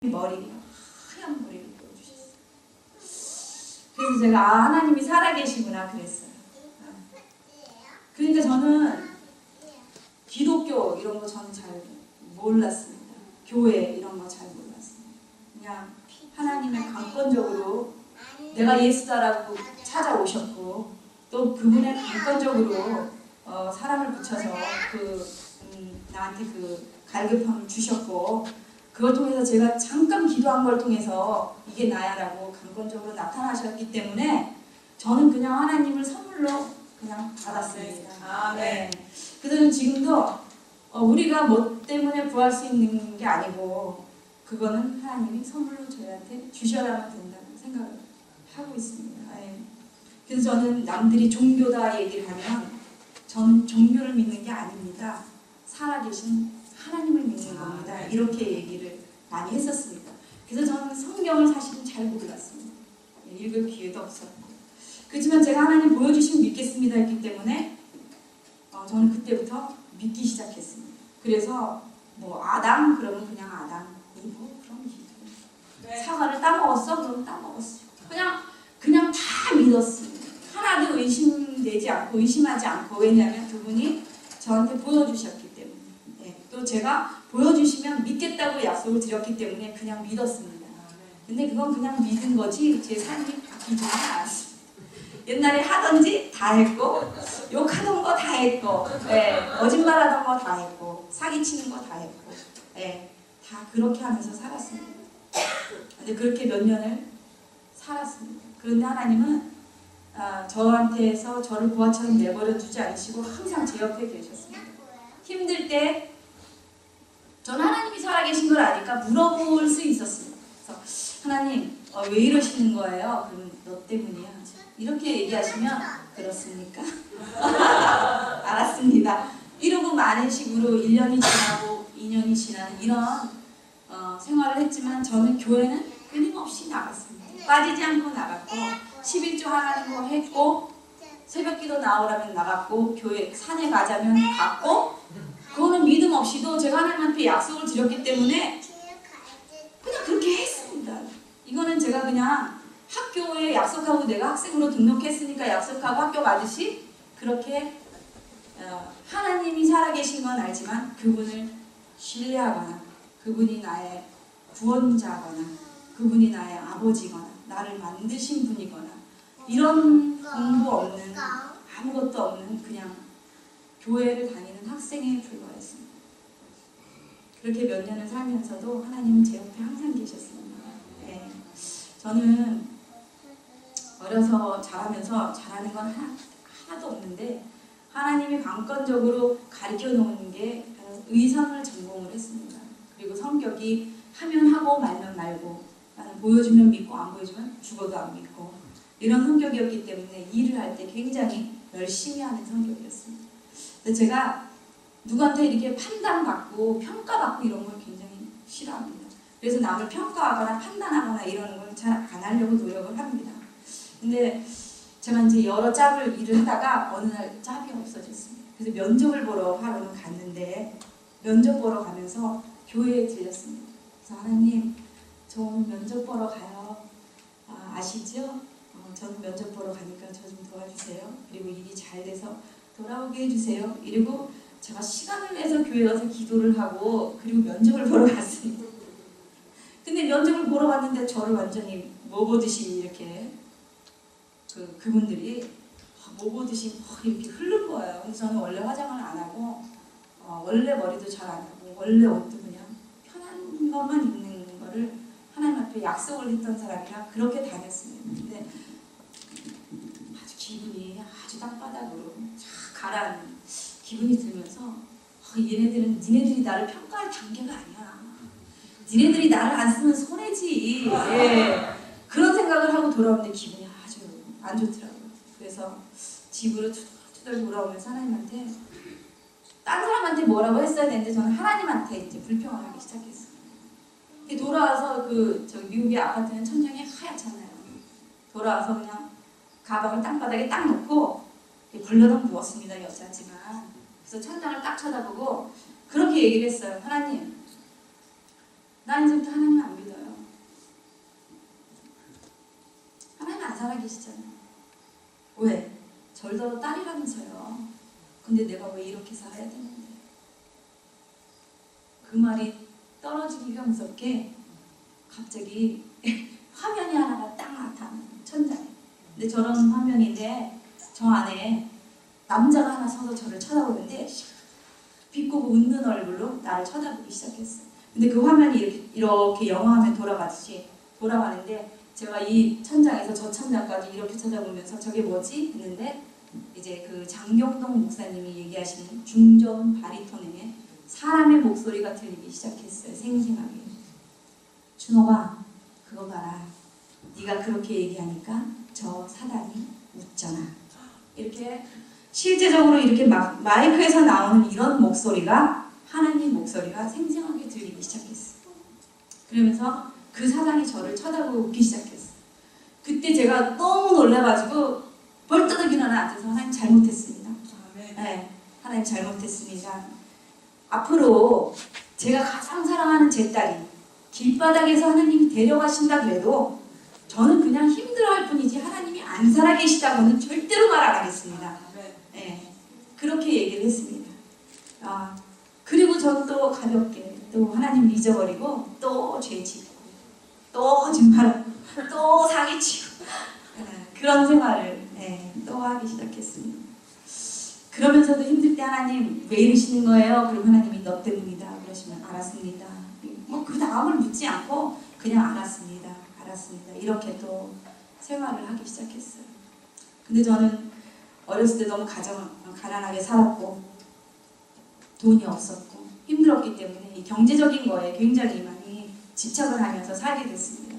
머리 하얀 머리를 보여주셨어요. 그래서 제가 하나님이 살아계시구나 그랬어요. 그러니까 저는 기독교 이런 거 저는 잘 몰랐습니다. 교회 이런 거 잘 몰랐습니다. 그냥 하나님의 강권적으로 내가 예수다라고 찾아오셨고 또 그분의 강권적으로 사람을 붙여서 나한테 그 갈급함을 주셨고 그걸 통해서 제가 잠깐 기도한 걸 통해서 이게 나야라고 강권적으로 나타나셨기 때문에 저는 그냥 하나님을 선물로 그냥 받았습니다. 아, 네. 그래서 지금도 우리가 뭐 때문에 구할 수 있는 게 아니고 그거는 하나님이 선물로 저희한테 주셔야만 된다는 생각을 하고 있습니다. 그래서 저는 남들이 종교다 얘기를 하면 저는 종교를 믿는 게 아닙니다. 살아계신 하나님을 믿는 겁니다. 이렇게 얘기를 많이 했었습니다. 그래서 저는 성경을 사실은 잘 몰랐습니다. 읽을 기회도 없었고 그렇지만 제가 하나님 보여주시면 믿겠습니다 했기 때문에 저는 그때부터 믿기 시작했습니다. 그래서 뭐 아담 그러면 그냥 아담 이브 그럼 이브 네. 사과를 따먹었어? 그럼 따먹었어. 그냥 다 믿었습니다. 하나도 의심되지 않고 의심하지 않고 왜냐하면 그분이 저한테 보여주셨기 때문에 또 제가 보여주시면 믿겠다고 약속을 드렸기 때문에 그냥 믿었습니다. 근데 그건 그냥 믿은 거지 제 삶이 바뀌지는 않았습니다. 옛날에 하던지 다 했고 욕하던 거 다 했고 거짓말하던 거 다 했고 사기치는 거 다 했고 다 그렇게 하면서 살았습니다. 근데 그렇게 몇 년을 살았습니다. 그런데 하나님은 저한테서 저를 부하처럼 내버려 두지 않으시고 항상 제 옆에 계셨습니다. 힘들 때 저는 하나님이 살아계신 걸 아니까 물어볼 수 있었습니다. 그래서 하나님 왜 이러시는 거예요? 그러면 너 때문이야. 이렇게 얘기하시면 그렇습니까? 알았습니다. 이러고 많은 식으로 1년이 지나고 2년이 지나는 이런 생활을 했지만 저는 교회는 끊임없이 나갔습니다. 빠지지 않고 나갔고 11조 하나는 거 했고 새벽기도 나오라면 나갔고 교회 산에 가자면 갔고 그거는 믿음 없이도 제가 하나님한테 약속을 드렸기 때문에 그냥 그렇게 했습니다. 이거는 제가 그냥 학교에 약속하고 내가 학생으로 등록했으니까 약속하고 학교 가듯이 그렇게 하나님이 살아계신 건 알지만 그분을 신뢰하거나 그분이 나의 구원자거나 그분이 나의 아버지거나 나를 만드신 분이거나 이런 공부 없는 아무것도 없는 그냥 교회를 다니는 학생에 불과했습니다. 그렇게 몇 년을 살면서도 하나님은 제 옆에 항상 계셨습니다. 저는 어려서 자라면서 잘하는 건 하나도 없는데 하나님이 강권적으로 가르쳐 놓은 게 의상을 전공을 했습니다. 그리고 성격이 하면 하고 말면 말고 나는 보여주면 믿고 안 보여주면 죽어도 안 믿고 이런 성격이었기 때문에 일을 할 때 굉장히 열심히 하는 성격이었습니다. 그래서 제가 누구한테 이렇게 판단받고 평가받고 이런 걸 굉장히 싫어합니다. 그래서 남을 평가하거나 판단하거나 이러는 걸 잘 안 하려고 노력을 합니다. 근데 제가 이제 여러 짭을 일을 하다가 어느 날 짭이 없어졌습니다. 그래서 면접을 보러 하러는 갔는데 면접 보러 가면서 교회에 들렸습니다. 그래서 하나님 저 오늘 면접 보러 가요. 아시죠? 저는 면접 보러 가니까 저 좀 도와주세요. 그리고 일이 잘 돼서 돌아오게 해주세요. 이러고 제가 시간을 내서 교회 가서 기도를 하고 그리고 면접을 보러 갔습니다. 근데 면접을 보러 갔는데 저를 완전히 뭐 보듯이 이렇게 그분들이 뭐 보듯이 이렇게 흐른 거예요. 그래서 저는 원래 화장을 안 하고 원래 머리도 잘 안 하고 원래 옷도 그냥 편한 것만 입는 거를 하나님 앞에 약속을 했던 사람이라 그렇게 다녔습니다. 근데 아주 기분이 아주 땅바닥으로 쫙 가라앉는 기분이 들면서 얘네들은 니네들이 나를 평가할 단계가 아니야. 니네들이 나를 안 쓰면 손해지. 그런 생각을 하고 돌아오는데 기분이 아주 안 좋더라고요. 그래서 집으로 투덜투덜 돌아오면서 하나님한테 딴 사람한테 뭐라고 했어야 되는데 저는 하나님한테 이제 불평을 하기 시작했어요. 돌아와서 저기 미국의 아파트는 천장이 하얗잖아요. 돌아와서 그냥 가방을 땅바닥에 딱 놓고 벌러덩 누웠습니다. 여자지만. 그래서 천장을 딱 쳐다보고 그렇게 얘기를 했어요. 하나님, 나 이제부터 하나님 안 믿어요. 절더 딸이라면서요. 근데 내가 왜 이렇게 살아야 되는데. 그 말이 떨어지기가 무섭게 갑자기 화면이 하나가 딱 나타나는 천장에. 근데 저런 화면인데 저 안에 남자가 하나 서서 저를 쳐다보는데 비꼬고 웃는 얼굴로 나를 쳐다보기 시작했어요. 근데 그 화면이 이렇게 영화화면 돌아가듯이 돌아가는데 제가 이 천장에서 저 천장까지 이렇게 쳐다보면서 저게 뭐지? 했는데 이제 그 장경동 목사님이 얘기하시는 중저음 바리톤의 사람의 목소리가 들리기 시작했어요. 생생하게. 준호가 그거 봐라. 네가 그렇게 얘기하니까 저 사단이 웃잖아. 이렇게 실제적으로 이렇게 막 마이크에서 나오는 이런 목소리가 하나님 목소리가 생생하게 들리기 시작했어요. 그러면서 그 사단이 저를 쳐다보고 웃기 시작했어요. 그때 제가 너무 놀라가지고 벌떡 일어나 앉아서 하나님 잘못했습니다. 네, 하나님 잘못했습니다. 앞으로 제가 가장 사랑하는 제 딸이 길바닥에서 하나님이 데려가신다 그래도 저는 그냥 힘들어할 뿐이지 하나님이 안 살아계시다고는 절대로 말 안 하겠습니다. 네, 그렇게 얘기를 했습니다. 그리고 전 또 가볍게 또 하나님 잊어버리고 또 죄 짓고 또 거짓말하고 또 사기치고 그런 생활을 또 하기 시작했습니다. 그러면서도 힘들 때 하나님 왜 이러시는 거예요? 그럼 하나님이 너 때문이다 그러시면 알았습니다. 뭐 그 다음을 묻지 않고 그냥 알았습니다. 이렇게 또 생활을 하기 시작했어요. 근데 저는 어렸을 때 너무 가난하게 살았고 돈이 없었고 힘들었기 때문에 이 경제적인 거에 굉장히 많이 집착을 하면서 살게 됐습니다.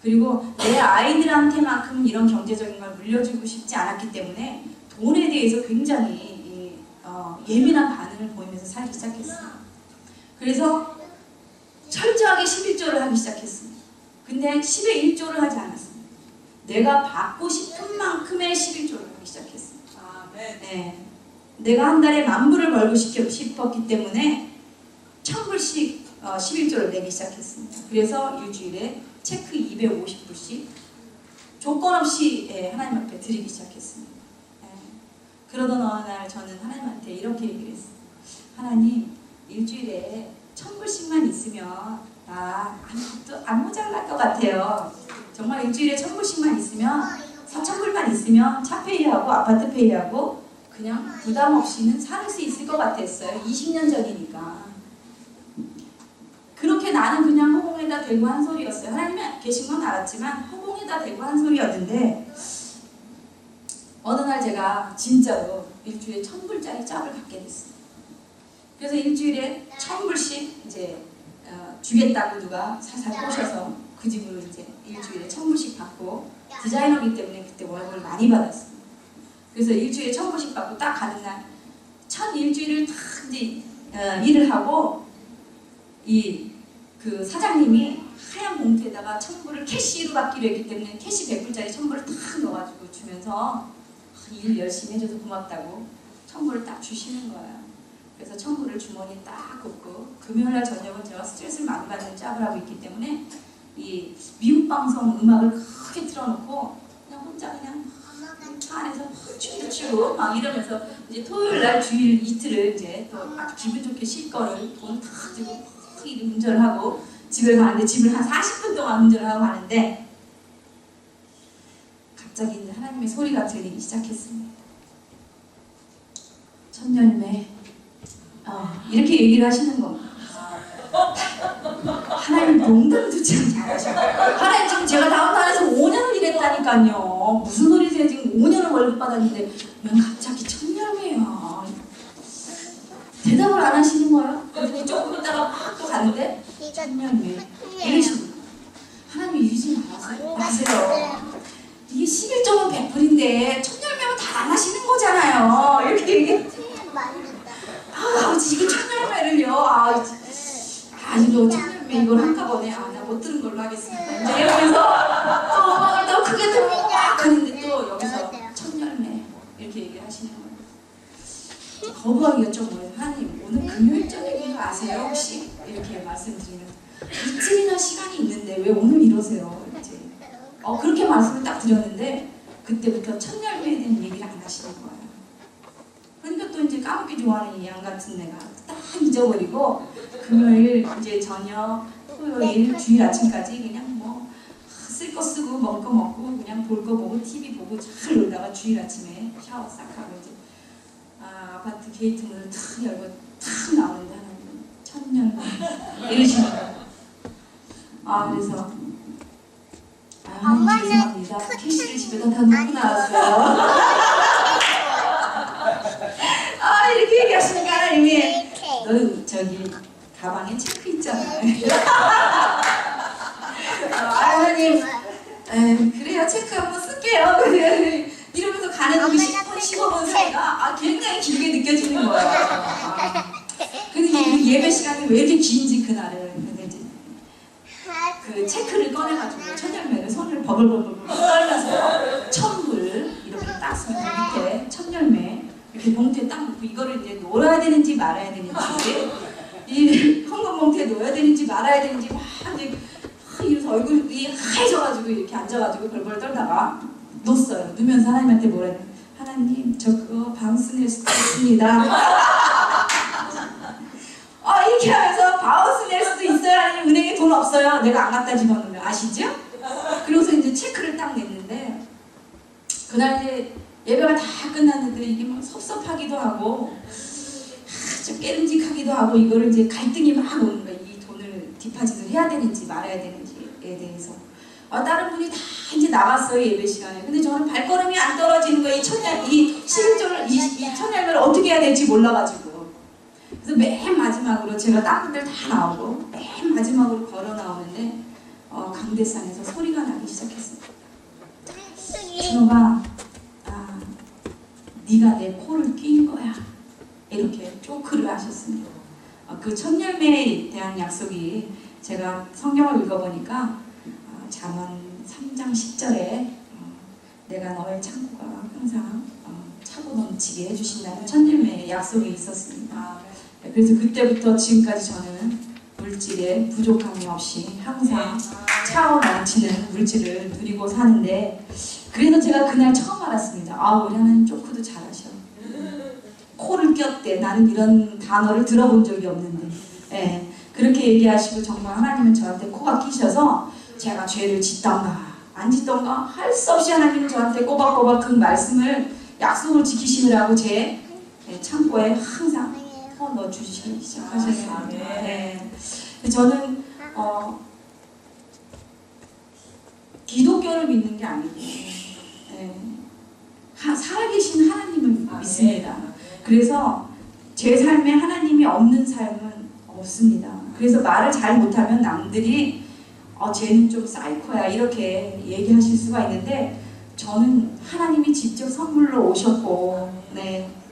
그리고 내 아이들한테만큼 이런 경제적인 걸 물려주고 싶지 않았기 때문에 돈에 대해서 굉장히 예민한 반응을 보이면서 살기 시작했어요. 그래서 철저하게 11조를 하기 시작했습니다. 근데 10의 1조를 하지 않았습니다. 내가 받고 싶은 만큼의 11조를 하기 시작했습니다. 네. 내가 한 달에 10,000불을 벌고 싶었기 때문에 1,000불씩 11조를 내기 시작했습니다. 그래서 일주일에 체크 250불씩 조건 없이 하나님 앞에 드리기 시작했습니다. 그러던 어느 날 저는 하나님한테 이렇게 얘기를 했어요. 하나님, 일주일에 1,000불씩만 있으면 나 아무것도 안 모자랄 것 같아요. 정말 일주일에 1,000불씩만 있으면 4,000불만 있으면 차 페이하고 아파트 페이하고 그냥 부담 없이는 살 수 있을 것 같았어요. 20년 전이니까. 그렇게 나는 그냥 허공에다 대고 한 소리였어요. 하나님이 계신 건 알았지만 허공에다 대고 한 소리였는데 어느 날 제가 진짜로 일주일에 1,000불짜리 짝을 갖게 됐어요. 그래서 일주일에 1,000불씩 이제 주겠다고 누가 살살 꼬셔서 그 집으로 이제 일주일에 1,000불씩 받고 디자이너이기 때문에 그때 월급을 많이 받았어요. 그래서 일주일에 1,000불씩 받고 딱 가는 날 첫 일주일을 딱 이제 일을 하고 그 사장님이 하얀 봉투에다가 1,000불을 캐시로 받기로 했기 때문에 캐시 100불짜리 1,000불을 딱 넣어가지고 주면서 일 열심히 해줘서 고맙다고 1,000불을 딱 주시는 거예요. 그래서 1,000불을 주머니에 딱 꽂고 금요일날 저녁은 제가 스트레스를 많이 받는 짝을 하고 있기 때문에 이 미국 방송 음악을 크게 틀어놓고 그냥 혼자 그냥 차 안에서 춤도 추고 막 이러면서 이제 토요일날 주일 이틀을 이제 또 아주 기분 좋게 쉴 거를 돈 다 들고 운전을 하고 집을 가는데 집을 한 40분 동안 운전을 하고 가는데 갑자기 이제 하나님의 소리가 들리기 시작했습니다. 천년매 이렇게 얘기를 하시는 겁니다. 하나님 농담도 참 잘하셔. 하나님 지금 제가 다음 달에서 5년을 일했다니까요. 무슨 소리세요? 지금 5년을 월급 받았는데 왜 갑자기 천년매야? 대답을 안 하시는 거예요? 그랬더니 조금 있다가 막 또 가는데 천년매 이러시는 거예요. 하나님 이러지 마세요. 이게 11조면 100불인데 천년매면 다 안 하시는 거잖아요. 이렇게 얘기해. 이게 천년매를요. 이거 천년매 이걸 한꺼번에 나 못 들은 걸로 하겠습니다. 이제 이러면서 또 음악을 더 크게 들고 막 하는데 또 여기서 천년매 이렇게 얘기를 하시는 거예요. 거부하기가 좀 뭐예요. 하나님 오늘 금요일 저녁인 거 아세요? 혹시? 이렇게 말씀드리면 이쯤이나 시간이 있는데 왜 오늘 이러세요? 이제 그렇게 말씀을 딱 드렸는데 그때부터 첫 열매에 대한 얘기를 안 하시는 거예요. 그러니까 또 이제 까먹기 좋아하는 이 양 같은 애가 딱 잊어버리고 금요일 이제 저녁, 토요일, 주일 아침까지 그냥 뭐 쓸 거 쓰고 먹을 거 먹고 그냥 볼 거 보고 TV 보고 잘 놀다가 주일 아침에 샤워 싹 하고 이제 아파트 게이트 문을 탁 열고 탁 나오는데 하나님 천년만 이러시는 거예요. 그래서 하나님 죄송합니다. 캐시를 집에다 다 놓고 나왔어요. 이렇게 얘기하시니까 하나님이 너 저기 가방에 체크 있잖아요. 하나님 그래요 체크 한번 쓸게요. 이러면서 가는 그 10분 15분 사이가 굉장히 길게 느껴지는 거예요. 근데 예배 시간이 왜 이렇게 긴지 그날은 근데 이제 그 체크를 꺼내가지고 첫 열매를 손을 버글버글 떨면서 천불 이렇게 딱 쓰면 밑에 첫 열매 이렇게 봉투에 딱 놓고 이거를 이제 놓아야 되는지 말아야 되는지 이 헌금 봉투에 놓아야 되는지 말아야 되는지 막 이제 이래서 얼굴이 하얘져가지고 이렇게 앉아가지고 벌벌 떨다가 놓았어요. 놓으면서 하나님한테 뭐라 해요? 하나님 저 그거 바운스 낼 수도 있습니다. 이렇게 하면서 바운스 낼 수도 있어요. 아니면 은행에 돈 없어요. 내가 안 갖다 집어넣으면 아시죠? 그러고서 이제 체크를 딱 냈는데 그날 이제 예배가 다 끝났는데 이게 막 섭섭하기도 하고 좀 깨름직하기도 하고 이거를 이제 갈등이 막 오는 거예요. 이 돈을 디파짓을 해야 되는지 말아야 되는지에 대해서. 다른 분이 다 이제 나갔어요 예배 시간에. 근데 저는 발걸음이 안 떨어지는 거예요. 이 11조를 이 천열매를 어떻게 해야 될지 몰라가지고. 그래서 맨 마지막으로 제가 딴 분들 다 나오고 맨 마지막으로 걸어 나오는데 강대상에서 소리가 나기 시작했어요. 준호가 네가 내 코를 낀 거야. 이렇게 쪼크를 하셨습니다. 그 첫 열매에 대한 약속이 제가 성경을 읽어보니까 잠언 3장 10절에 내가 너의 창고가 항상 차고 넘치게 해주신다는 첫 열매의 약속이 있었습니다. 그래서 그때부터 지금까지 저는 물질에 부족함이 없이 항상 차고 넘치는 물질을 누리고 사는데 그래서 제가 그날 처음 알았습니다. 우리 하나님 쪼크도 잘하셔. 코를 꼈대. 나는 이런 단어를 들어본 적이 없는데 그렇게 얘기하시고 정말 하나님은 저한테 코가 끼셔서 제가 죄를 짓던가 안 짓던가 할 수 없이 하나님은 저한테 꼬박꼬박 그 말씀을 약속을 지키시느라고 제 창고에 항상 넣어주시기 시작하셨어요. 저는 기독교를 믿는 게 아니고 살아계신 하나님을 믿습니다. 그래서 제 삶에 하나님이 없는 삶은 없습니다. 그래서 말을 잘 못하면 남들이 쟤는 좀 사이코야 이렇게 얘기하실 수가 있는데 저는 하나님이 직접 선물로 오셨고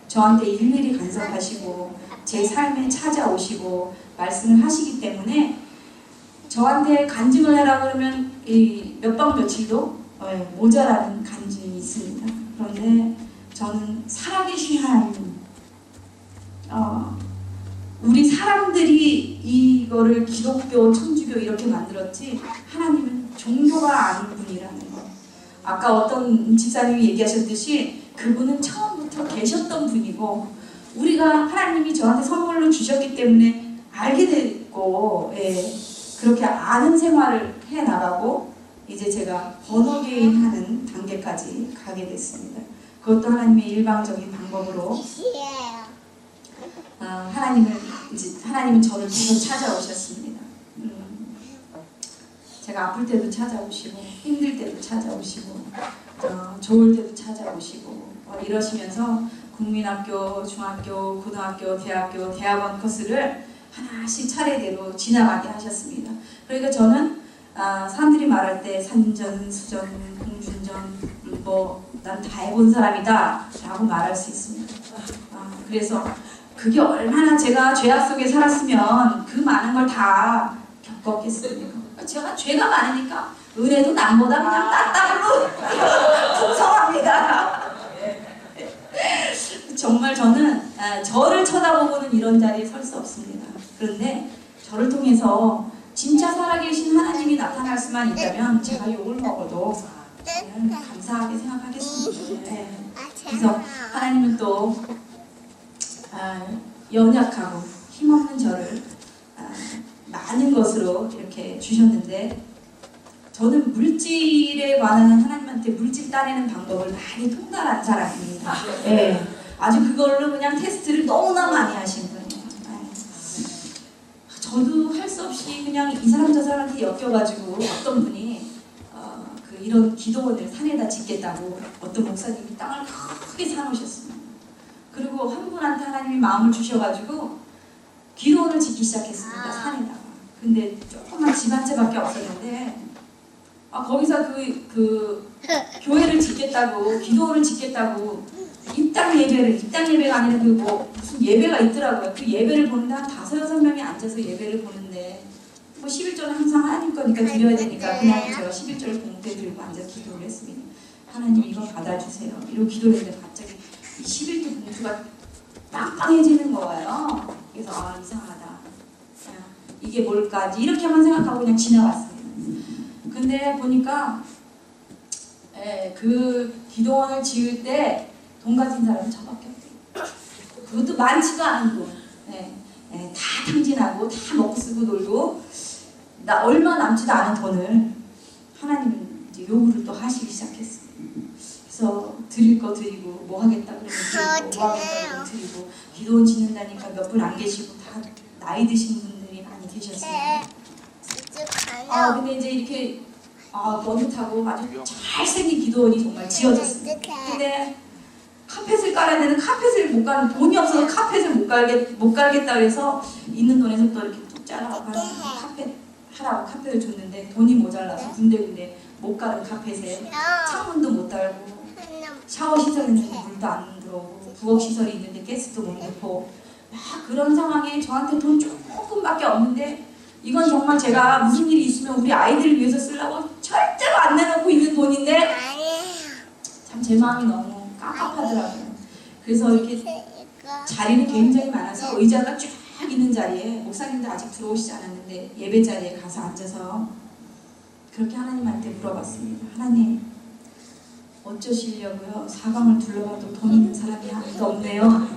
저한테 일일이 간섭하시고 제 삶에 찾아오시고 말씀을 하시기 때문에 저한테 간증을 해라 그러면 몇 박 며칠도 모자라는 간증이 있습니다. 그런데 저는 살아계신 하나님 우리 사람들이 이거를 기독교, 천주교 이렇게 만들었지 하나님은 종교가 아닌 분이라는 거. 아까 어떤 집사님이 얘기하셨듯이 그분은 처음부터 계셨던 분이고 우리가 하나님이 저한테 선물로 주셨기 때문에 알게 됐고 그렇게 아는 생활을 해나가고 이제 제가 번호개인 하는 단계까지 가게 됐습니다. 그것도 하나님의 일방적인 방법으로 하나님은 저를 계속 찾아오셨습니다. 제가 아플 때도 찾아오시고 힘들 때도 찾아오시고 좋을 때도 찾아오시고 이러시면서 국민학교, 중학교, 고등학교, 대학교, 대학원 코스를 하나씩 차례대로 지나가게 하셨습니다. 그러니까 저는 사람들이 말할 때 산전, 수전, 공준전 난 다 해본 사람이다 라고 말할 수 있습니다. 그래서 그게 얼마나 제가 죄악 속에 살았으면 그 많은 걸 다 겪었겠습니까? 제가 죄가 많으니까 은혜도 남보다 그냥 따따블로 풍성합니다. 정말 저는 저를 쳐다보고는 이런 자리에 설 수 없습니다. 그런데 저를 통해서 진짜 살아계신 하나님이 나타날 수만 있다면 제가 욕을 먹어도 저는 감사하게 생각하겠습니다. 네. 그래서 하나님은 또 연약하고 힘없는 저를 많은 것으로 이렇게 주셨는데, 저는 물질에 관한 하나님한테 물질 따내는 방법을 많이 통달한 사람입니다. 네. 아주 그걸로 그냥 테스트를 너무나 많이 하신 분이에요. 저도 할 수 없이 그냥 이 사람 저 사람한테 엮여가지고 어떤 분이 이런 기도원을 산에다 짓겠다고 어떤 목사님이 땅을 크게 사놓으셨습니다. 그리고 한 분한테 하나님이 마음을 주셔가지고 기도원을 짓기 시작했습니다. 산에다가. 근데 조그만 집 한 채밖에 없었는데 거기서 그 교회를 짓겠다고, 기도원을 짓겠다고 입당 예배가 아니라 무슨 예배가 있더라고요. 그 예배를 보는데 한 5-6명이 앉아서 예배를 보는데, 11조는 항상 하나님 거니까 드려야 되니까 그냥 제가 11조를 봉투에 들고 앉아서 기도를 했습니다. 하나님 이거 받아주세요. 이러고 기도를 했는데 갑자기 이 11조 봉투가 빵빵해지는 거예요. 그래서 이상하다. 이게 뭘까? 이렇게만 생각하고 그냥 지나갔습니다. 근데 보니까 그 기도원을 지을 때 돈 가진 사람은 저밖에 없대요. 그것도 많지도 않은 돈. 다 탕진하고 다 먹고 쓰고 놀고 얼마 남지도 않은 돈을 하나님은 이제 요구를 또 하시기 시작했어요. 그래서 드릴 거 드리고 뭐 하겠다 그러면 드리고 뭐 하겠다 그러면 드리고, 기도원 짓는다니까 몇 분 안 계시고 다 나이 드신 분들이 많이 계셨어요. 근데 이제 이렇게 뿌듯하고 아주 잘생긴 기도원이 정말 지어졌습니다. 근데 카펫을 깔아야 되는 카펫을 못 깔는, 돈이 없어서 카펫을 못 깔겠다 그래서 있는 돈에서 또 이렇게 뚝 잘라서 카펫 하라고 카펫을 줬는데 돈이 모자라서 군데군데 못 깔은 카펫에 창문도 못 달고, 샤워 시설에는 물도 안 들어오고, 부엌 시설이 있는데 가스도 못 넣고, 그런 상황에 저한테 돈 조금밖에 없는데, 이건 정말 제가 무슨 일이 있으면 우리 아이들을 위해서 쓰려고 절대로 안 내놓고 있는 돈인데 참 제 마음이 너무 깝깝하더라고요. 그래서 이렇게 자리는 굉장히 많아서 의자가 쫙 있는 자리에, 목사님들 아직 들어오시지 않았는데 예배 자리에 가서 앉아서 그렇게 하나님한테 물어봤습니다. 하나님, 어쩌시려고요? 사방을 둘러봐도 돈 있는 사람이 아무도 없네요.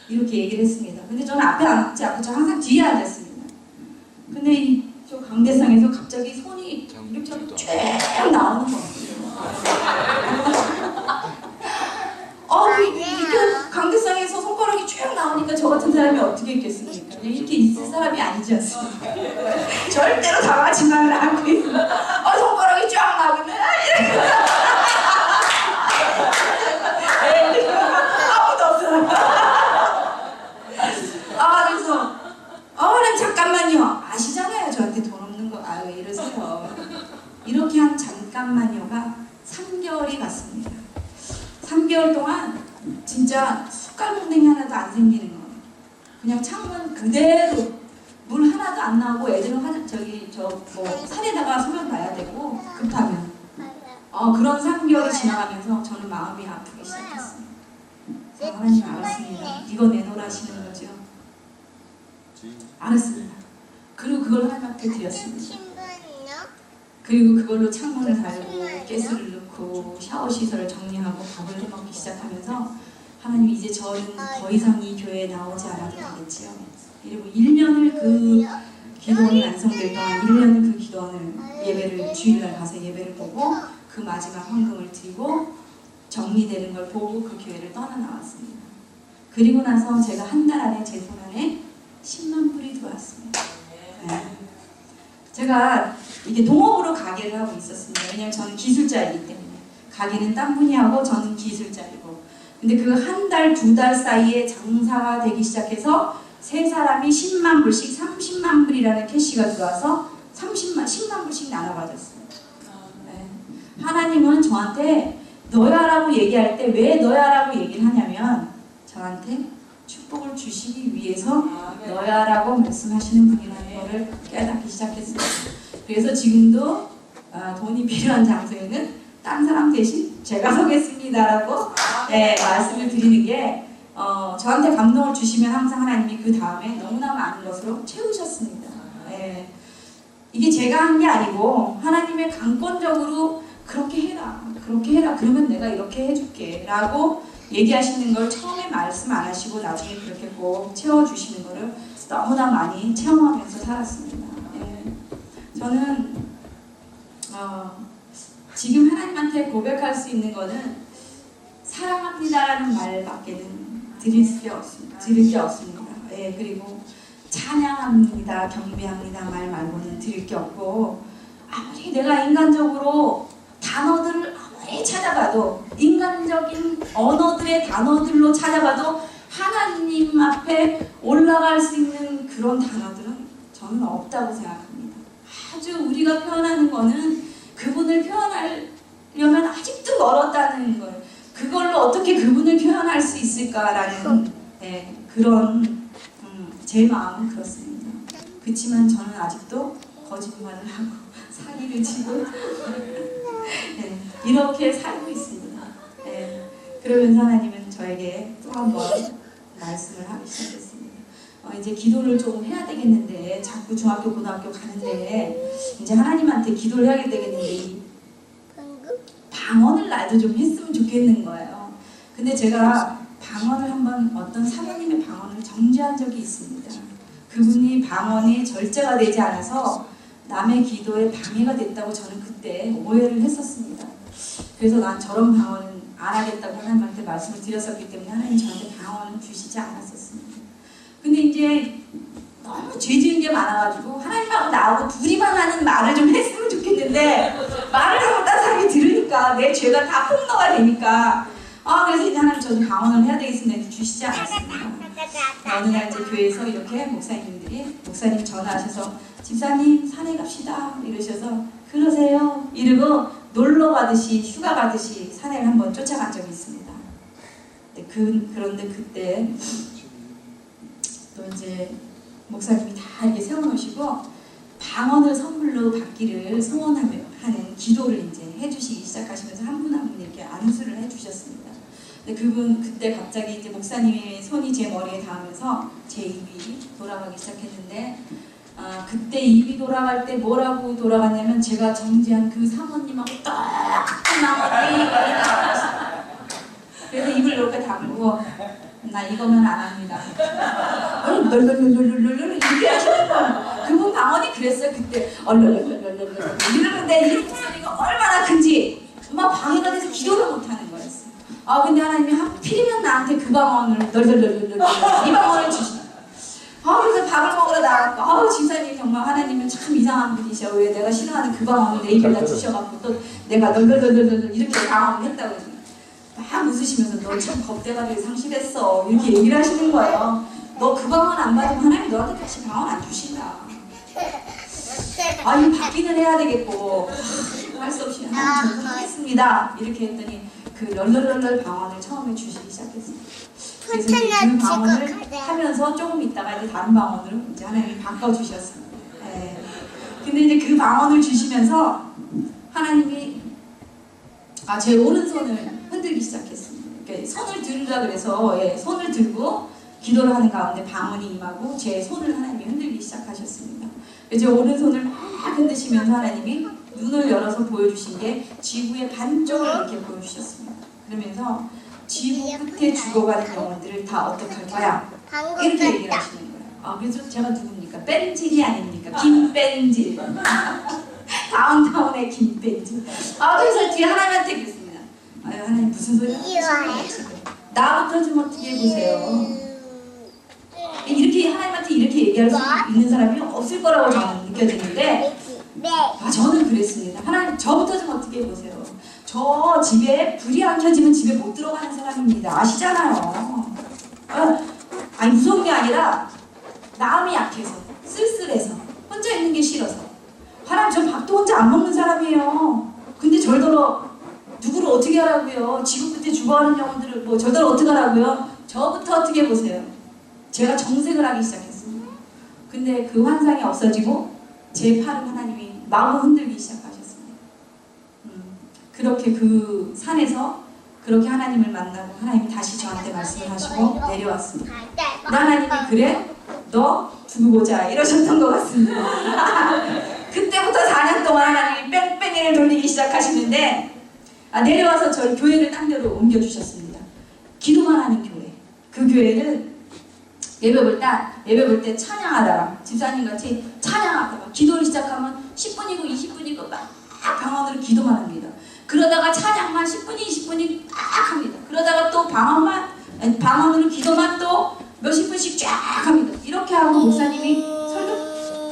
이렇게 얘기를 했습니다. 근데 저는 앞에 앉지 않고 저 항상 뒤에 앉았습니다. 근데 저 강대상에서 갑자기 손이 이렇게 쭉 나오는 거예요. 이렇게 강대상에서 손가락이 쭉 나오니까 저 같은 사람이 어떻게 있겠습니까? 이렇게 있을 사람이 아니지 않습니까? 절대로 당하지 말라고. 손가락이 쫙 나오면 이렇게 아무도 없어요. 그래서 잠깐만요. 아시잖아요. 저한테 돈 없는 거. 왜 이러세요. 이렇게 한 잠깐만요가 3개월이 갔습니다. 3개월 동안 진짜 숟갈봉댕이 하나도 안 생기는 거예요. 그냥 창문 그대로, 물 하나도 안 나오고, 애들은 산에다가 소변 봐야 되고 급하면 그런 3개월이 지나가면서 저는 마음이 아프기 시작했습니다. 하나님 알았습니다. 이거 내놓으라시는 거죠. 알았습니다. 그리고 그걸 하나님께 드렸습니다. 그리고 그걸로 창문을 달고 가스를 넣고 샤워 시설을 정리하고 밥을 해먹기 시작하면서, 하나님 이제 저는 더 이상 이 교회에 나오지 않아도 되겠지요. 그리고 1년을 그 기도원이 완성될 동안 1년을 그 기도원을 예배를 주일날 가서 예배를 보고 그 마지막 헌금을 드리고 정리되는 걸 보고 그 교회를 떠나 나왔습니다. 그리고 나서 제가 한 달 안에 제 손 안에 10만 불이 들어왔습니다. 제가 이게 동업으로 가게를 하고 있었습니다. 왜냐하면 저는 기술자이기 때문에. 가게는 딴 분이 하고 저는 기술자이고. 근데 그 한 달, 2달 사이에 장사가 되기 시작해서 세 사람이 10만 불씩 30만 불이라는 캐시가 들어와서 10만 불씩 나눠가졌습니다. 하나님은 저한테 너야라고 얘기할 때 왜 너야라고 얘기를 하냐면, 저한테 축복을 주시기 위해서 너야라고 말씀하시는 분이라는 것을 깨닫기 시작했습니다. 그래서 지금도 돈이 필요한 장소에는 딴 사람 대신 제가 서겠습니다라고 말씀을 드리는 게, 저한테 감동을 주시면 항상 하나님이 그 다음에 너무나 많은 것으로 채우셨습니다. 이게 제가 한 게 아니고 하나님의 강권적으로 그 그렇게 해라, 그렇게 해라. 그러면 내가 이렇게 해줄게 라고 얘기하시는 걸 처음에 말씀 안 하시고 나중에 그렇게 꼭 채워주시는 거를 너무나 많이 체험하면서 살았습니다. 예. 저는 지금 하나님한테 고백할 수 있는 거는 사랑합니다라는 말밖에는 들을 게 없습니다. 예, 그리고 찬양합니다, 경배합니다 말 말고는 들을 게 없고, 아무리 내가 인간적으로 단어들을 아무리 찾아봐도, 인간적인 언어들의 단어들로 찾아봐도 하나님 앞에 올라갈 수 있는 그런 단어들은 저는 없다고 생각합니다. 아주 우리가 표현하는 거는 그분을 표현하려면 아직도 멀었다는 걸, 그걸로 어떻게 그분을 표현할 수 있을까라는 그런 제 마음은 그렇습니다. 그렇지만 저는 아직도 거짓말을 하고 사기를 치고 이렇게 살고 있습니다. 그러면서 하나님은 저에게 또 한 번 말씀을 하기 시작했습니다. 이제 기도를 좀 해야 되겠는데, 자꾸 중학교 고등학교 가는데 이제 하나님한테 기도를 해야 되겠는데 이 방언을 나도 좀 했으면 좋겠는 거예요. 근데 제가 방언을 한번, 어떤 사모님의 방언을 정죄한 적이 있습니다. 그분이 방언이 절제가 되지 않아서 남의 기도에 방해가 됐다고 저는 그때 오해를 했었습니다. 그래서 난 저런 방언은 안 하겠다고 하나님한테 말씀을 드렸었기 때문에 하나님 저한테 방언을 주시지 않았었습니다. 근데 이제 너무 죄 지은 게 많아가지고 하나님하고 나하고 둘이만 하는 말을 좀 했으면 좋겠는데, 말을 하고 다른 사람이 들으니까 내 죄가 다 폭로가 되니까 그래서 이제 하나님 저는 방언을 해야 되겠습니다. 주시지 않았습니다. 어느 날 이제 교회에서 이렇게 목사님 전화하셔서 집사님 산에 갑시다 이러셔서, 그러세요? 이러고 놀러 가듯이 휴가 가듯이 산에 한번 쫓아간 적이 있습니다. 그런데 그때 또 이제 목사님이 다 이렇게 세워놓으시고 방언을 선물로 받기를 소원하는 기도를 이제 해주시기 시작하시면서 한 분 한 분 이렇게 안수를 해주셨습니다. 근데 그분 그때 갑자기 이제 목사님의 손이 제 머리에 닿으면서 제 입이 돌아가기 시작했는데, 그때 입이 돌아갈 때 뭐라고 돌아갔냐면 제가 정지한 그 사모님하고 똑같은 나머지 나왔어요. 그래서 입을 이렇게 다물고 나 이거면 안 합니다. 널널널널널널 이렇게 하시는 거예요. 그분 방언이 그랬어요. 그때 얼얼얼얼얼얼 이러는데 이 목소리가 얼마나 큰지 막 방해가 돼서 기도를 못하는 거였어요. 근데 하나님이 하필이면 나한테 그 방언을 널널널널널 이 방언을 주시는 거예요. 그래서 밥을 먹으러 나갔고, 집사님 정말 하나님은 참 이상한 분이셔. 왜 내가 싫어하는 그 방언을 내 입에다 주셔갖고 또 내가 널널널널 이렇게 방언을 했다고 해서 막 웃으시면서 너 참 겁대가리 상실했어 이렇게 얘기를 하시는 거예요. 너 그 방언 안 받으면 하나님 너한테 다시 방언 안 주신다. 이거 받기는 해야 되겠고 할 수 없이 하나님 저도 하겠습니다 이렇게 했더니 그 널널널널 방언을 처음에 주시기 시작했습니다. 그래서 이제 그 방언을 하면서 조금 있다가 이제 다른 방언으로 이제 하나님이 바꿔주셨습니다. 근데 이제 그 방언을 주시면서 하나님이 제 오른손을 흔들기 시작했습니다. 그러니까 손을 들으라 그래서 손을 들고 기도를 하는 가운데 방언이 임하고 제 손을 하나님이 흔들기 시작하셨습니다. 이제 오른손을 막 흔드시면서 하나님이 눈을 열어서 보여주신 게 지구의 반쪽을 이렇게 보여주셨습니다. 그러면서 지구 끝에 죽어가는 영혼들을 다 어떻게 할 거야? 이렇게 얘기를 하시는 거예요. 그래서 제가 누굽니까? 뺀질이 아닙니까? 김뺀질. 다운타운의 김뺀질. 그래서 뒤에 하나님한테 그랬습니다. 하나님 무슨 소리야? 나부터 좀 어떻게 해보세요. 이렇게 하나님한테 이렇게 얘기할 수 있는 사람이 없을 거라고 저는 느껴지는데, 저는 그랬습니다. 하나님 저부터 좀 어떻게 해보세요. 저 집에 불이 안 켜지면 집에 못 들어가는 사람입니다. 아시잖아요. 무서운 게 아니라 마음이 약해서, 쓸쓸해서, 혼자 있는 게 싫어서. 하나님 저 밥도 혼자 안 먹는 사람이에요. 근데 절더러 누구를 어떻게 하라고요? 지구 끝에 죽어가는 영혼들을 절더러 어떻게 하라고요? 저부터 어떻게 해보세요. 제가 정색을 하기 시작했습니다. 근데 그 환상이 없어지고 제 팔을 하나님이 마구 흔들기 시작하셨습니다. 그렇게 그 산에서 그렇게 하나님을 만나고 하나님이 다시 저한테 말씀을 하시고 내려왔습니다. 하나님이 그래? 너 두고 보자 이러셨던 것 같습니다. 그때부터 4년 동안 하나님이 뺑뺑이를 돌리기 시작하셨습니다. 시작하시는데 내려와서 저희 교회를 딴 데로 옮겨주셨습니다. 기도만 하는 교회. 그 교회는 예배 볼 때 찬양하다가 집사님 같이 찬양하다가 기도를 시작하면 10분이고 20분이고 막 방언으로 기도만 합니다. 그러다가 찬양만 10분이 20분이 막 합니다. 그러다가 또 방언으로 기도만 또 몇십 분씩 쫙 합니다. 이렇게 하고 목사님이 설교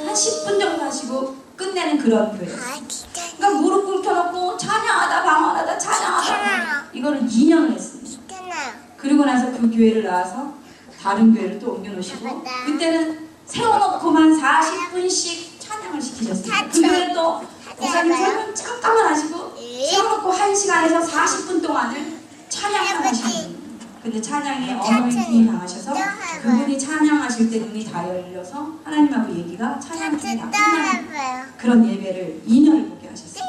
한 10분 정도 하시고 끝내는 그런 교회. 그러니까 무릎 꿇혀놓고 찬양하다 방언하다 찬양하다 이거를 2년을 했습니다. 그리고 나서 그 교회를 나와서 다른 교회를 또 옮겨놓으시고 그때는 세워놓고만 40분씩 찬양을 시키셨습니다. 그 교회는 또 목사님 설교 잠깐만 하시고 세워놓고 1시간에서 40분 동안을 찬양을 하시는. 근데 찬양에 어머니 강하셔서 그분이 찬양하실 때 눈이 다 열려서 하나님하고 얘기가 찬양 중에 다 끝나는 그런 예배를 2년을 보게 하셨습니다.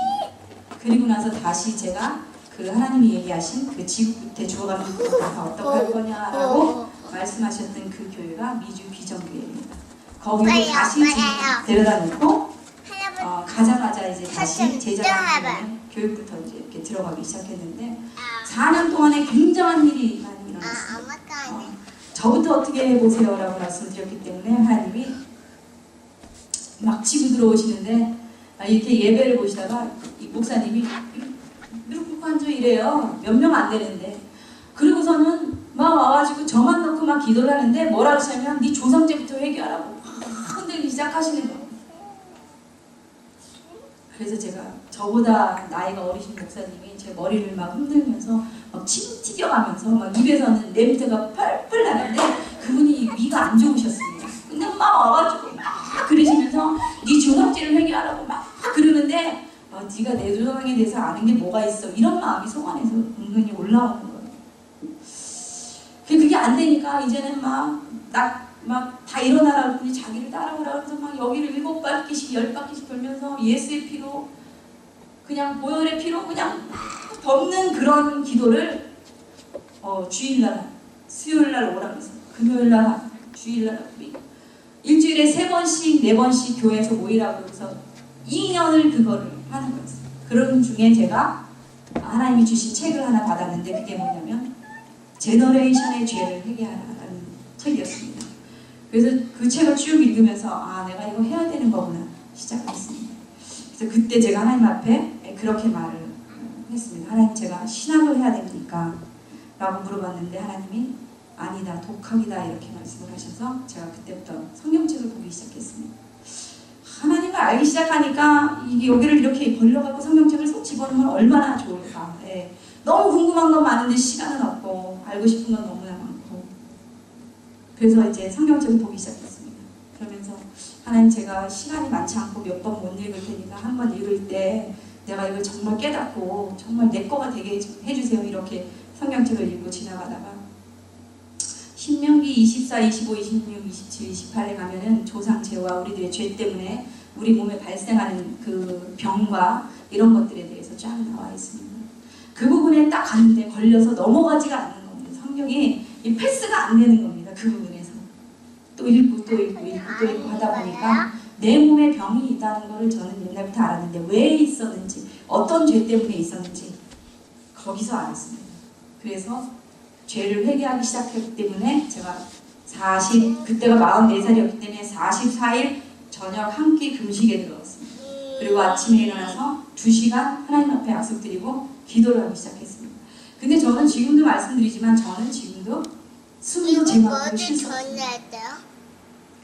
그리고 나서 다시 제가 그 하나님이 얘기하신 그 지구 끝에 죽어가는 것을 다 어떻게 할 거냐라고 말씀하셨던 그 교회가 미주 비전교회입니다. 거기로 다시 데려다 놓고 가자마자 이제 다시 제자랑 교육부터 이제 이렇게 들어가기 시작했는데 4년 동안에 굉장한 일이 많이 일어났습니다. 저부터 어떻게 해보세요라고 말씀드렸기 때문에 하나님이 막 치고 들어오시는데 이렇게 예배를 보시다가 이 목사님이 무릎 꿇고 앉아 이래요. 몇 명 안 되는데 그리고서는 막 와가지고 저만 놓고 막 기도를 하는데 뭐라 그러시냐면 네 조상제부터 회개하라고 흔들기 시작하시는 거예요. 그래서 제가 저보다 나이가 어리신 목사님이 제 머리를 막 흔들면서 막 침 튀겨가면서 막 입에서는 냄새가 펄펄 나는데 그분이 위가 안 좋으셨습니다. 근데 막 와가지고 막 그러시면서 네 조상제를 회개하라고 막 그러는데 네가 내 조상에 대해서 아는 게 뭐가 있어 이런 마음이 속 안에서 은근히 올라오는 거예요. 그게 안 되니까 이제는 막 다 일어나라 그러더니 자기를 따라오라 그래서 막 여기를 7바퀴씩 10바퀴씩 돌면서 예수의 피로 그냥 보혈의 피로 그냥 막 덮는 그런 기도를 주일날 수요일날 오라 그래서 금요일날 주일날 일주일에 3번씩 4번씩 교회에서 모이라고 해서 2년을 그거를 하는 거였어요. 그런 중에 제가 하나님이 주신 책을 하나 받았는데 그게 뭐냐면 제너레이션의 죄를 회개하라라는 책이었습니다. 그래서 그 책을 쭉 읽으면서 내가 이거 해야 되는 거구나 시작했습니다. 그래서 그때 제가 하나님 앞에 그렇게 말을 했습니다. 하나님 제가 신학을 해야 됩니까? 라고 물어봤는데 하나님이 아니다 독학이다 이렇게 말씀을 하셔서 제가 그때부터 성경책을 보기 시작했습니다. 하나님을 알기 시작하니까 여기를 이렇게 벌려갖고 성경책을 쏙 집어넣으면 얼마나 좋을까. 너무 궁금한 건 많은데 시간은 없고 알고 싶은 건 너무나 많고 그래서 이제 성경책을 보기 시작했습니다. 그러면서 하나님 제가 시간이 많지 않고 몇 번 못 읽을 테니까 한 번 읽을 때 내가 이걸 정말 깨닫고 정말 내 거가 되게 해주세요. 이렇게 성경책을 읽고 지나가다가 신명기 24, 25, 26, 27, 28에 가면은 조상죄와 우리들의 죄 때문에 우리 몸에 발생하는 그 병과 이런 것들에 대해서 쫙 나와 있습니다. 그 부분에 딱 갔는데 걸려서 넘어가지가 않는 겁니다. 성경이 이 패스가 안 되는 겁니다. 그 부분에서 또 읽고 또 읽고 또 읽고 하다 보니까 내 몸에 병이 있다는 것을 저는 옛날부터 알았는데 왜 있었는지 어떤 죄 때문에 있었는지 거기서 알았습니다. 그래서 죄를 회개하기 시작했기 때문에 제가 그때가 44살이었기 때문에 44일 저녁 한 끼 금식에 들어갔습니다. 그리고 아침에 일어나서 2시간 하나님 앞에 약속드리고 기도를 하기 시작했습니다. 근데 저는 지금도 말씀드리지만 저는 지금도 숨도 제 마음으로 쉴 수 없습니다.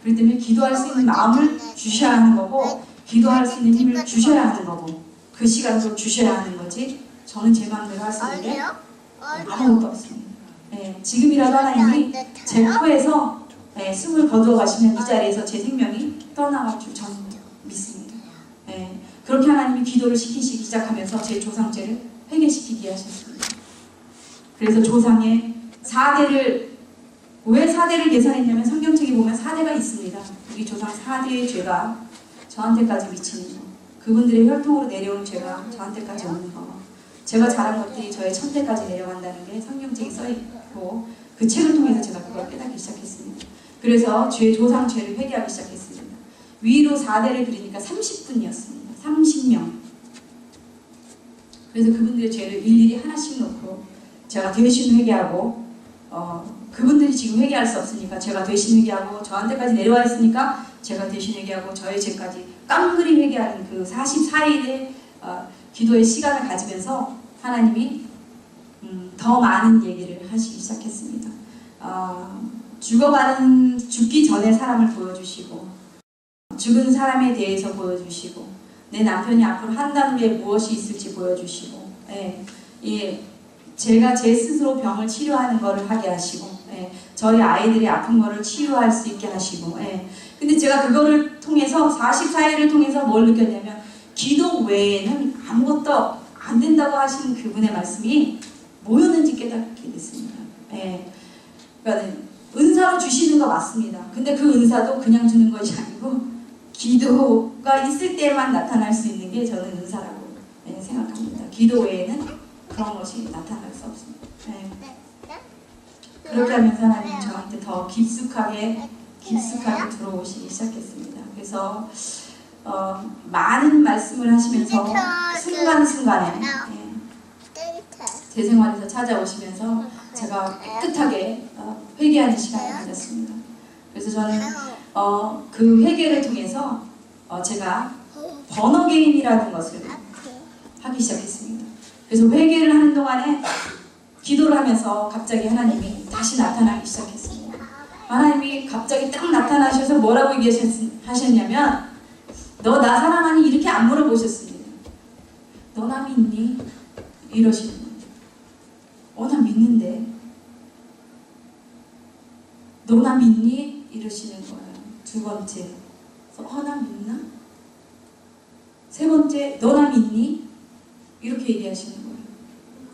그렇기 때문에 기도할 수 있는 마음을 주셔야 하는 거고 기도할 수 있는 힘을 주셔야 하는 거고 그 시간도 주셔야 하는 거지 저는 제 마음대로 할 수 있는데 아무것도 없습니다. 지금이라도 하나님이 제 코에서 숨을 거두어 가시면 이 자리에서 제 생명이 떠나갈 줄 저는 믿습니다. 그렇게 하나님이 기도를 시키시기 시작하면서 제 조상죄를 회개시키게 하셨습니다. 그래서 조상의 4대를 왜 4대를 계산했냐면 성경책에 보면 4대가 있습니다. 우리 조상 4대의 죄가 저한테까지 미치는 거 그분들의 혈통으로 내려온 죄가 저한테까지 오는 거 제가 잘한 것들이 저의 천대까지 내려간다는 게 성경책에 써있고 그 책을 통해서 제가 그걸 깨닫기 시작했습니다. 그래서 조상 죄를 회개하기 시작했습니다. 위로 4대를 그리니까 30분이었습니다. 30명 그래서 그분들의 죄를 일일이 하나씩 놓고 제가 대신 회개하고 그분들이 지금 회개할 수 없으니까 제가 대신 회개하고 저한테까지 내려와 있으니까 제가 대신 회개하고 저의 죄까지 깡그리 회개하는 그 44일의 기도의 시간을 가지면서 하나님이 더 많은 얘기를 하시기 시작했습니다. 죽기 전에 사람을 보여주시고 죽은 사람에 대해서 보여주시고 내 남편이 앞으로 한다는 게 무엇이 있을지 보여주시고 제가 제 스스로 병을 치료하는 것을 하게 하시고 저희 아이들이 아픈 것을 치유할 수 있게 하시고 근데 제가 그거를 통해서 44일을 통해서 뭘 느꼈냐면 기도 외에는 아무것도 안 된다고 하신 그분의 말씀이 뭐였는지 깨닫게 됐습니다. 그러니까 은사로 주시는 거 맞습니다. 근데 그 은사도 그냥 주는 것이 아니고 기도가 있을 때만 나타날 수 있는 게 저는 은사라고 생각합니다. 기도 외에는 그런 것이 나타날 수 없습니다. 그렇게 하면서 하나님 저한테 더 깊숙하게 들어오시기 시작했습니다. 그래서 많은 말씀을 하시면서 순간순간에 제 생활에서 찾아오시면서 제가 깨끗하게 회개하는 시간을 가졌습니다. 그래서 저는 그 회개를 통해서 제가 번어게인이라는 것을 하기 시작했습니다. 그래서 회개를 하는 동안에 기도를 하면서 갑자기 하나님이 다시 나타나기 시작했습니다. 하나님이 갑자기 딱 나타나셔서 뭐라고 얘기하셨냐면 너 나 사랑하니? 이렇게 안 물어보셨습니다. 너 나 믿니? 이러시는 거예요. 나 믿는데. 너 나 믿니? 이러시는 거예요. 두 번째, 나 믿나? 세 번째, 너 나 믿니? 이렇게 얘기하시는 거예요.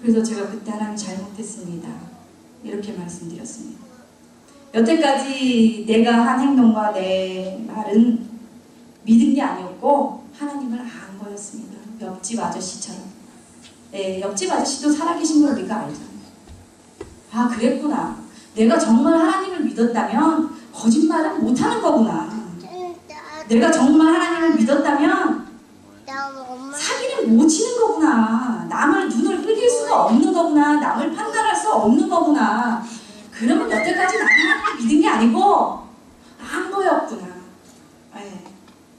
그래서 제가 그때 하나님 잘못했습니다. 이렇게 말씀드렸습니다. 여태까지 내가 한 행동과 내 말은 믿은 게 아니었고 하나님을 안 거였습니다. 옆집 아저씨처럼. 옆집 아저씨도 살아계신 걸 우리가 알잖아요. 그랬구나. 내가 정말 하나님을 믿었다면 거짓말은 못하는 거구나. 내가 정말 하나님을 믿었다면 사기를 못 치는 거구나. 남을 눈을 흘길 수가 없는 거구나. 남을 판단할 수 없는 거구나. 그러면 여태까지 나는 하나님을 믿은 게 아니고 안 거였구나.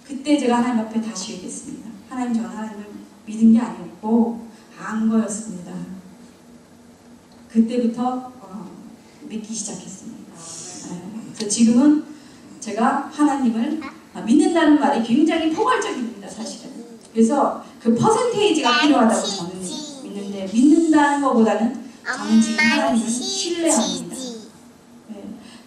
그때 제가 하나님 앞에 다시 얘기했습니다. 하나님, 저는 하나님을 믿은 게 아니었고 안 거였습니다. 그때부터 믿기 시작했습니다. 그래서 지금은 제가 하나님을 믿는다는 말이 굉장히 포괄적입니다, 사실은. 그래서 그 퍼센테이지가 필요하다고 저는 믿는데, 믿는다는 것보다는 저는 지금 하나님을 신뢰합니다.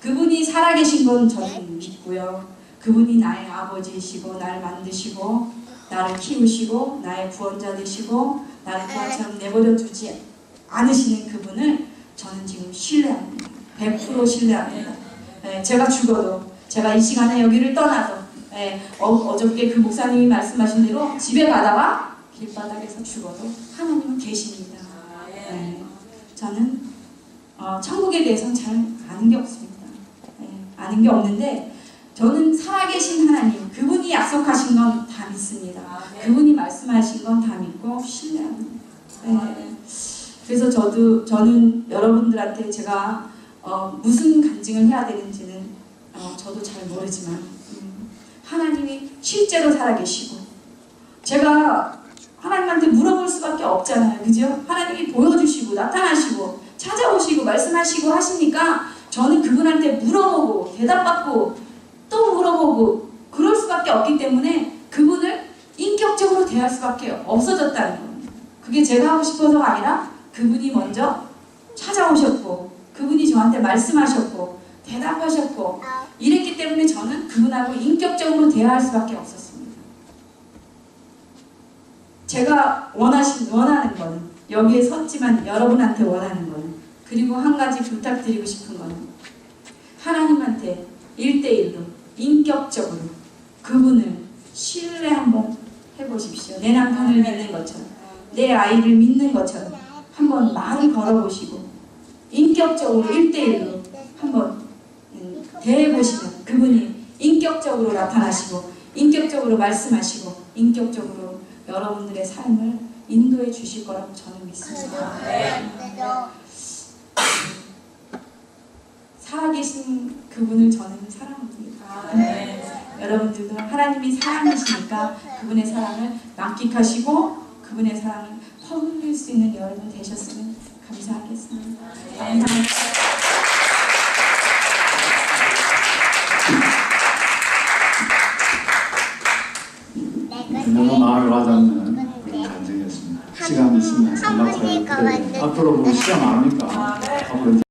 그분이 살아계신 건 저는 믿고요. 그분이 나의 아버지이시고 나를 만드시고 나를 키우시고 나의 구원자 되시고 나를 그것처럼 내버려 두지 않으시는 그분을 저는 지금 신뢰합니다. 100% 신뢰합니다. 제가 죽어도, 제가 이 시간에 여기를 떠나도, 어저께 그 목사님이 말씀하신 대로 집에 가다가 길바닥에서 죽어도 하나님은 계십니다. 저는 천국에 대해서는 잘 아는 게 없습니다. 아는 게 없는데 저는 살아계신 하나님, 그분이 약속하신 건 다 믿습니다. 그분이 말씀하신 건 다 믿고 신뢰합니다. 그래서 저는 여러분들한테 제가 무슨 간증을 해야 되는지는 저도 잘 모르지만 하나님이 실제로 살아계시고 제가 하나님한테 물어볼 수밖에 없잖아요. 그죠? 하나님이 보여주시고 나타나시고 찾아오시고 말씀하시고 하시니까 저는 그분한테 물어보고 대답받고 또 물어보고 그럴 수밖에 없기 때문에 그분을 인격적으로 대할 수밖에 없어졌다는 겁니다. 그게 제가 하고 싶어서가 아니라 그분이 먼저 찾아오셨고 그분이 저한테 말씀하셨고 대답하셨고 이랬기 때문에 저는 그분하고 인격적으로 대화할 수밖에 없었습니다. 제가 원하는 거는 여기에 섰지만 여러분한테 원하는 거는 그리고 한 가지 부탁드리고 싶은 거는 하나님한테 1대1로 인격적으로 그분을 신뢰 한번 해보십시오. 내 남편을 믿는 것처럼 내 아이를 믿는 것처럼 한번 말을 걸어보시고 인격적으로 1대1로 한번 대해보시면 그분이 인격적으로 나타나시고 인격적으로 말씀하시고 인격적으로 여러분들의 삶을 인도해 주실 거라고 저는 믿습니다. 살아계신 그분을 저는 사랑합니다. 여러분들도 하나님이 사랑이시니까 그분의 사랑을 만끽하시고 그분의 사랑을 퍼부을 수 있는 여러분 되셨으면 감사하겠습니다. 감사합니다. 너무 마음에 와닿는 그런 간증이었습니다. 시간 있으면 생각할 때 앞으로 뭐 시간 많으니까 앞으로